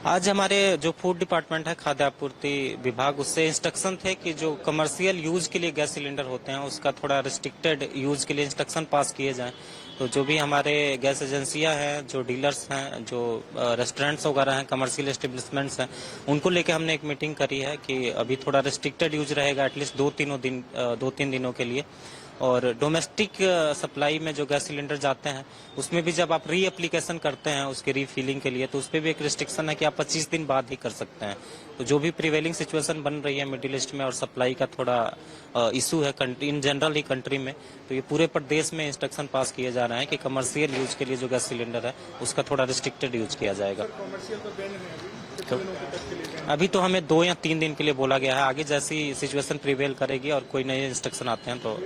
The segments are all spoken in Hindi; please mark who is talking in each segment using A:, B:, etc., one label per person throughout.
A: आज हमारे जो फूड डिपार्टमेंट है, खाद्य आपूर्ति विभाग, उससे इंस्ट्रक्शन थे कि जो कमर्शियल यूज के लिए गैस सिलेंडर होते हैं उसका थोड़ा रिस्ट्रिक्टेड यूज के लिए इंस्ट्रक्शन पास किए जाएं। तो जो भी हमारे गैस एजेंसियां हैं, जो डीलर्स हैं, जो रेस्टोरेंट्स वगैरह हैं, कमर्शियल एस्टेब्लिशमेंट्स हैं, उनको लेके हमने एक मीटिंग करी है कि अभी थोड़ा रिस्ट्रिक्टेड यूज रहेगा एटलीस्ट 2-3 दिनों के लिए। और डोमेस्टिक सप्लाई में जो गैस सिलेंडर जाते हैं उसमें भी जब आप री एप्लीकेशन करते हैं उसके रीफिलिंग के लिए, तो उस पर भी एक रिस्ट्रिक्शन है कि आप 25 दिन बाद ही कर सकते हैं। तो जो भी प्रिवेलिंग सिचुएशन बन रही है मिडिल ईस्ट में और सप्लाई का थोड़ा इशू है इन जनरल ही कंट्री में, तो ये पूरे प्रदेश में इंस्ट्रक्शन पास किए जा रहे हैं कि कमर्शियल यूज के लिए जो गैस सिलेंडर है उसका थोड़ा रिस्ट्रिक्टेड यूज किया जाएगा। तो अभी तो हमें 2 या 3 दिन के लिए बोला गया है, आगे जैसी सिचुएशन प्रिवेल करेगी और कोई नए इंस्ट्रक्शन आते हैं तो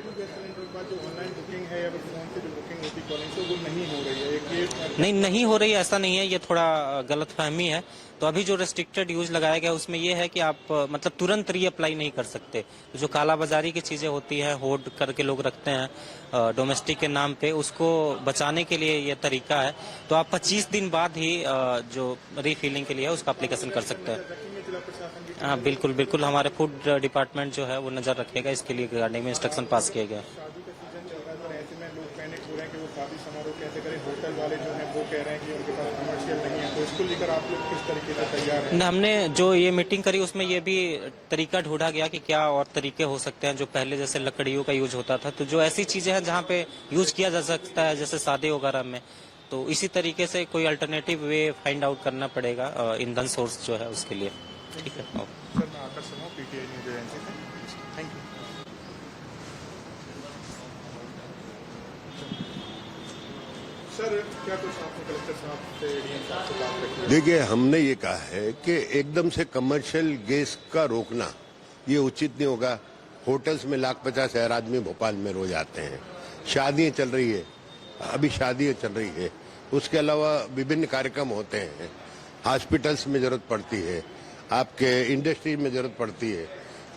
A: नहीं हो रही है, ऐसा नहीं है, ये थोड़ा गलतफहमी है। तो अभी जो रेस्ट्रिक्टेड यूज लगाया गया उसमें ये है कि आप मतलब तुरंत री अप्लाई नहीं कर सकते। जो कालाबाजारी की चीजें होती है, होल्ड करके लोग रखते हैं डोमेस्टिक के नाम पे, उसको बचाने के लिए ये तरीका है। तो आप 25 दिन बाद ही जो रीफिलिंग के लिए है उसका एप्लीकेशन कर सकते हैं। हाँ बिल्कुल बिल्कुल, हमारे फूड डिपार्टमेंट जो है वो नजर रखेगा, इसके लिए गार्डिंग में इंस्ट्रक्शन पास किया गया। होटल वाले जो हैं वो कह रहे हैं कि उनके पास कमर्शियल नहीं है, तो इसको लेकर आप लोग किस तरीके से तैयार हैं? हमने जो ये मीटिंग करी उसमें ये भी तरीका ढूंढा गया कि क्या और तरीके हो सकते हैं जो पहले जैसे लकड़ियों का यूज होता था, तो जो ऐसी चीजें हैं जहाँ पे यूज किया जा सकता है जैसे शादी वगैरह में, तो इसी तरीके से कोई अल्टरनेटिव वे फाइंड आउट करना पड़ेगा ईंधन सोर्स जो है उसके लिए। ठीक है सर, मैं आकर्षण हूँ पीटीआई न्यूज एजेंसी से। Thank you
B: sir. क्या कुछ आपने कलेक्टर साहब से, डीएम साहब से बात रखी?
C: देखिए, हमने ये कहा है कि एकदम से कमर्शियल गैस का रोकना ये उचित नहीं होगा। होटल्स में 1,50,000 आदमी भोपाल में रोज आते हैं, शादियां चल रही है, अभी शादियां चल रही है, उसके अलावा विभिन्न कार्यक्रम होते हैं, हॉस्पिटल्स में जरूरत पड़ती है, आपके इंडस्ट्री में जरूरत पड़ती है,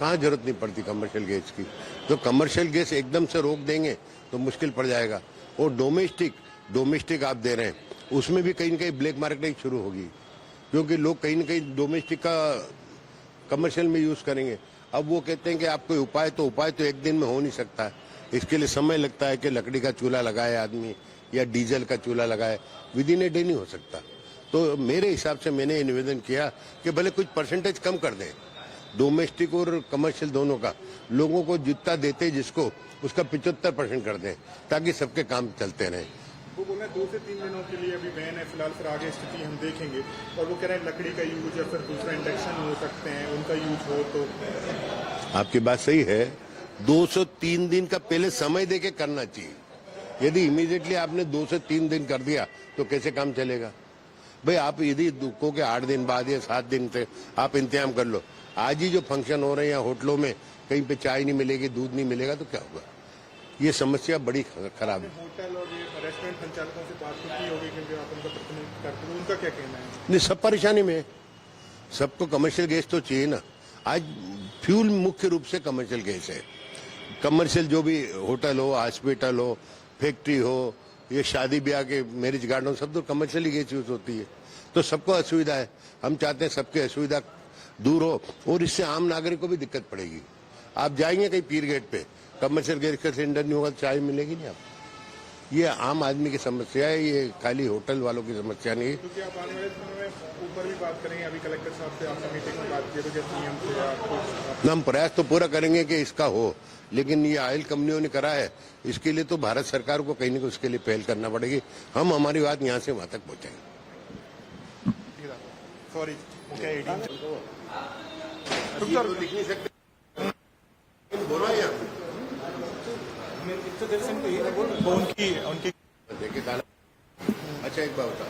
C: कहाँ जरूरत नहीं पड़ती कमर्शियल गैस की। तो कमर्शियल गैस एकदम से रोक देंगे तो मुश्किल पड़ जाएगा। और डोमेस्टिक आप दे रहे हैं, उसमें भी कहीं न कहीं ब्लैक मार्केटिंग शुरू होगी, क्योंकि लोग कहीं न कहीं डोमेस्टिक का कमर्शियल में यूज करेंगे। अब वो कहते हैं कि आप कोई उपाय तो एक दिन में हो नहीं सकता है, इसके लिए समय लगता है कि लकड़ी का चूल्हा लगाए आदमी या डीजल का चूल्हा लगाए, विद इन ए डे नहीं हो सकता। तो मेरे हिसाब से मैंने ये निवेदन किया कि भले कुछ परसेंटेज कम कर दें डोमेस्टिक और कमर्शियल दोनों का, लोगों को जितना देते जिसको उसका 75% कर दें ताकि सबके काम चलते रहें।
B: वो बोल रहे हैं 2 से 3 दिनों के लिए अभी बैन है फिलहाल, फिर आगे स्थिति हम देखेंगे। और वो कह रहे हैं लकड़ी का यूज या फिर दूसरा इंडक्शन हो सकते हैं, उनका यूज हो तो।
C: आपकी बात सही है, 2 से 3 दिन का पहले समय देके करना चाहिए। यदि इमीडिएटली आपने 2 से 3 दिन कर दिया तो कैसे काम चलेगा भाई? आप यदि दुखों के 8 दिन बाद या 7 दिन से आप इंतजाम कर लो। आज ही जो फंक्शन हो रहे हैं या होटलों में कहीं पे चाय नहीं मिलेगी, दूध नहीं मिलेगा तो क्या होगा? ये समस्या बड़ी खराब है।
B: होटल और रेस्टोरेंट संचालकों से बात की होगी क्योंकि आप उनका प्रतिनिधित्व करते हैं, उनका क्या कहना है?
C: नहीं, सब परेशानी में, सबको कमर्शियल गैस तो चाहिए ना। आज फ्यूल मुख्य रूप से कमर्शियल गैस है। कमर्शियल जो भी होटल हो, हॉस्पिटल हो, फैक्ट्री हो, ये शादी ब्याह के मैरिज गार्डन, सब तो कमर्शियल गैस यूज होती है। तो सबको असुविधा है, हम चाहते हैं सबकी असुविधा दूर हो और इससे आम नागरिक को भी दिक्कत पड़ेगी। आप जाएंगे कहीं पीर गेट पे, कमर्शियल गैस का सिलेंडर नहीं होगा तो चाय मिलेगी नहीं आपको। ये आम आदमी की समस्या है, ये खाली होटल वालों की समस्या नहीं है।
B: क्योंकि आप आने वाले समय में ऊपर भी बात करेंगे, अभी कलेक्टर साहब से आपने मीटिंग में बात की तो जैसे नियम से आपको
C: हम प्रयास तो पूरा करेंगे कि इसका हो, लेकिन ये ऑयल कंपनियों ने करा है, इसके लिए तो भारत सरकार को कहीं न कहीं उसके लिए पहल करना पड़ेगी। हम हमारी बात यहाँ से वहां तक पहुंचाएंगे।
B: सॉरी
C: लिख नहीं सकते, बोलो या
B: उनकी
C: देखिए ताला। अच्छा एक बात बता,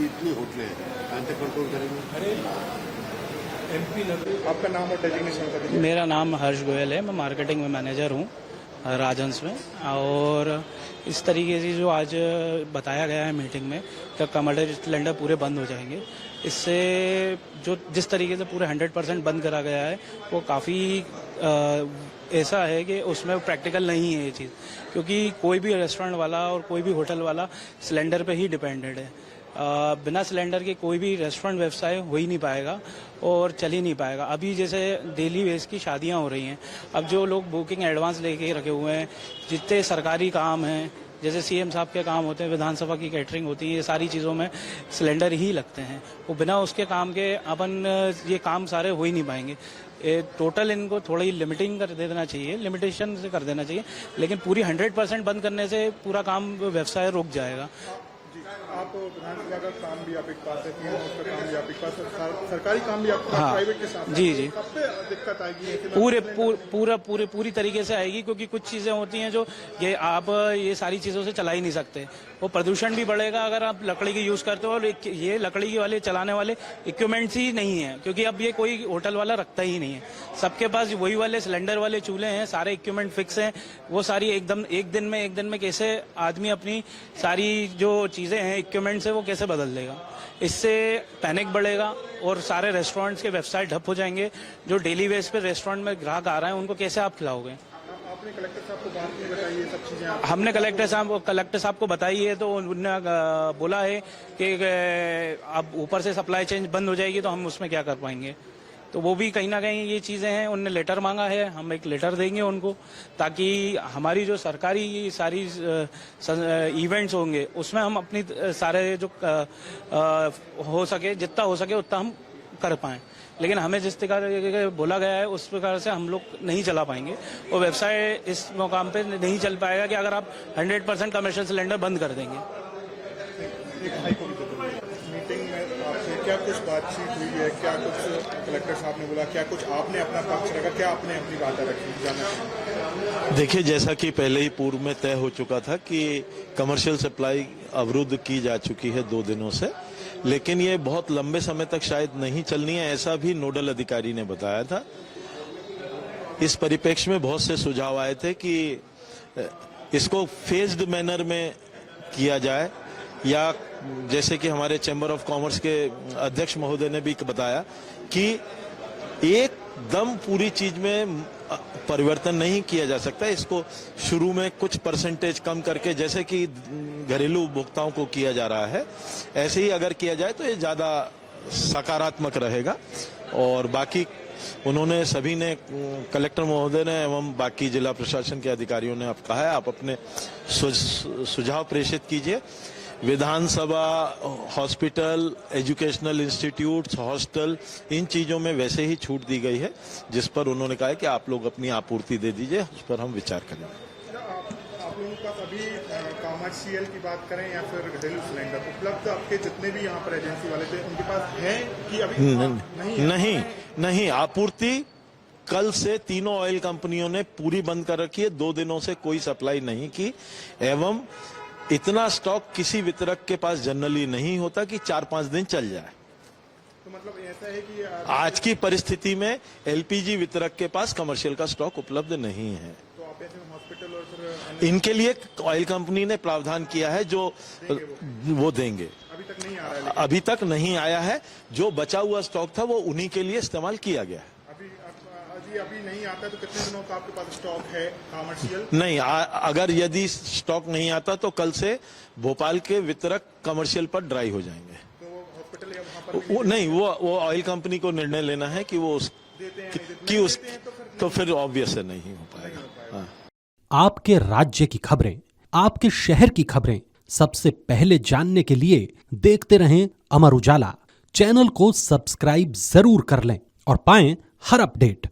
C: इतनी होटलें हैं, कहाँ तक कंट्रोल करेंगे?
B: अरे एमपी नगर। आपका नाम और डेजिग्नेशन बता दीजिए।
D: मेरा नाम हर्ष गोयल है, मैं मार्केटिंग में मैनेजर हूँ राजहंस में। और इस तरीके से जो आज बताया गया है मीटिंग में कि कमर्शियल सिलेंडर पूरे बंद हो जाएंगे, इससे जो जिस तरीके से पूरे 100% बंद करा गया है वो काफ़ी ऐसा है कि उसमें प्रैक्टिकल नहीं है ये चीज़, क्योंकि कोई भी रेस्टोरेंट वाला और कोई भी होटल वाला सिलेंडर पे ही डिपेंडेड है। बिना सिलेंडर के कोई भी रेस्टोरेंट व्यवसाय हो ही नहीं पाएगा और चल ही नहीं पाएगा। अभी जैसे डेली बेस की शादियां हो रही हैं, अब जो लोग बुकिंग एडवांस लेके रखे हुए हैं, जितने सरकारी काम हैं, जैसे सीएम साहब के काम होते हैं, विधानसभा की कैटरिंग होती है, ये सारी चीज़ों में सिलेंडर ही लगते हैं। वो बिना उसके काम के अपन ये काम सारे हो ही नहीं पाएंगे। टोटल इनको थोड़ी लिमिटिंग कर देना चाहिए, लिमिटेशन से कर देना चाहिए, लेकिन पूरी 100% बंद करने से पूरा काम व्यवसाय रुक जाएगा।
B: आप विधानसभा का काम भी आप एक पास है, पीएम हाउस का काम भी आप एक पास है, सरकारी काम भी आपका
D: हाँ,
B: प्राइवेट के साथ
D: जी जी,
B: कब पे दिक्कत आएगी?
D: पूरी तरीके से आएगी, क्योंकि कुछ चीजें होती हैं जो ये आप ये सारी चीजों से चला ही नहीं सकते। वो प्रदूषण भी बढ़ेगा अगर आप लकड़ी की यूज करते हो, और ये लकड़ी के वाले चलाने वाले इक्विपमेंट्स ही नहीं है, क्योंकि अब ये कोई होटल वाला रखता ही नहीं है। सबके पास वही वाले सिलेंडर वाले चूल्हे हैं, सारे इक्विपमेंट फिक्स हैं। वो सारी एकदम एक दिन में कैसे आदमी अपनी सारी जो चीजें हैं इक्विपमेंट से वो कैसे बदल देगा? इससे पैनिक बढ़ेगा और सारे रेस्टोरेंट्स के वेबसाइट ठप हो जाएंगे। जो डेली बेस पे रेस्टोरेंट में ग्राहक आ रहे हैं उनको कैसे आप खिलाओगे?
B: आपने कलेक्टर साहब को बात नहीं बताई, ये सब चीजें
D: हमने कलेक्टर साहब को बताई है, तो उन्होंने बोला है कि अब ऊपर से सप्लाई चेन बंद हो जाएगी तो हम उसमें क्या कर पाएंगे। तो वो भी कहीं ना कहीं ये चीज़ें हैं, उनने लेटर मांगा है, हम एक लेटर देंगे उनको, ताकि हमारी जो सरकारी सारी इवेंट्स होंगे उसमें हम अपनी सारे जो हो सके जितना हो सके उतना हम कर पाएँ। लेकिन हमें जिस प्रकार बोला गया है उस प्रकार से हम लोग नहीं चला पाएंगे, और व्यवसाय इस मुकाम पे नहीं चल पाएगा कि अगर आप 100% कमर्शियल सिलेंडर बंद कर देंगे।
B: मीटिंग में आपसे क्या कुछ बातचीत हुई है, क्या कुछ कलेक्टर साहब ने बोला, क्या कुछ आपने अपना पक्ष रखा, क्या आपने अपनी बातें रखी, जानना?
E: देखिए, जैसा कि पहले ही पूर्व में तय हो चुका था कि कमर्शियल सप्लाई अवरुद्ध की जा चुकी है 2 दिनों से, लेकिन ये बहुत लंबे समय तक शायद नहीं चलनी है, ऐसा भी नोडल अधिकारी ने बताया था। इस परिप्रेक्ष्य में बहुत से सुझाव आए थे कि इसको फेज्ड मैनर में किया जाए, या जैसे कि हमारे चैम्बर ऑफ कॉमर्स के अध्यक्ष महोदय ने भी बताया कि एकदम पूरी चीज में परिवर्तन नहीं किया जा सकता। इसको शुरू में कुछ परसेंटेज कम करके, जैसे कि घरेलू उपभोक्ताओं को किया जा रहा है, ऐसे ही अगर किया जाए तो ये ज्यादा सकारात्मक रहेगा। और बाकी उन्होंने सभी ने, कलेक्टर महोदय ने एवं बाकी जिला प्रशासन के अधिकारियों ने आप कहा है, आप अपने सुझाव प्रेषित कीजिए। विधानसभा, हॉस्पिटल, एजुकेशनल इंस्टीट्यूट्स, हॉस्टल, इन चीजों में वैसे ही छूट दी गई है, जिस पर उन्होंने कहा है कि आप लोग अपनी आपूर्ति दे दीजिए, उस पर हम विचार करेंगे।
B: आप लोगों के पास अभी कॉमर्शियल की बात करें या फिर घरेलू सिलेंडर उपलब्ध आपके जितने भी यहाँ पर एजेंसी वाले थे उनके पास है कि अभी
E: नहीं, आपूर्ति कल से तीनों ऑयल कंपनियों ने पूरी बंद कर रखी है। 2 दिनों से कोई सप्लाई नहीं की, एवं इतना स्टॉक किसी वितरक के पास जनरली नहीं होता कि 4-5 दिन चल जाए।
B: तो मतलब ऐसा है कि
E: आज की परिस्थिति में एलपीजी वितरक के पास कमर्शियल का स्टॉक उपलब्ध नहीं है।
B: तो आप ऐसे हॉस्पिटल और फिर
E: इनके लिए ऑयल कंपनी ने प्रावधान किया है जो वो देंगे।
B: अभी तक नहीं आ रहा है?
E: अभी तक नहीं आया है। जो बचा हुआ स्टॉक था वो उन्हीं के लिए इस्तेमाल किया गया है।
B: अभी नहीं आता तो कितने दिनों का आपके पास स्टॉक है कमर्शियल?
E: नहीं, अगर यदि स्टॉक नहीं आता तो कल से भोपाल के वितरक कमर्शियल पर ड्राई हो जाएंगे।
B: तो वो हॉस्पिटल या वहाँ पर
E: नहीं, वो ऑयल कंपनी को निर्णय लेना है कि वो तो फिर ऑब्वियस है नहीं हो पाएगा। हाँ।
F: आपके राज्य की खबरें, आपके शहर की खबरें सबसे पहले जानने के लिए देखते रहें अमर उजाला। चैनल को सब्सक्राइब जरूर कर लें और पाएं हर अपडेट।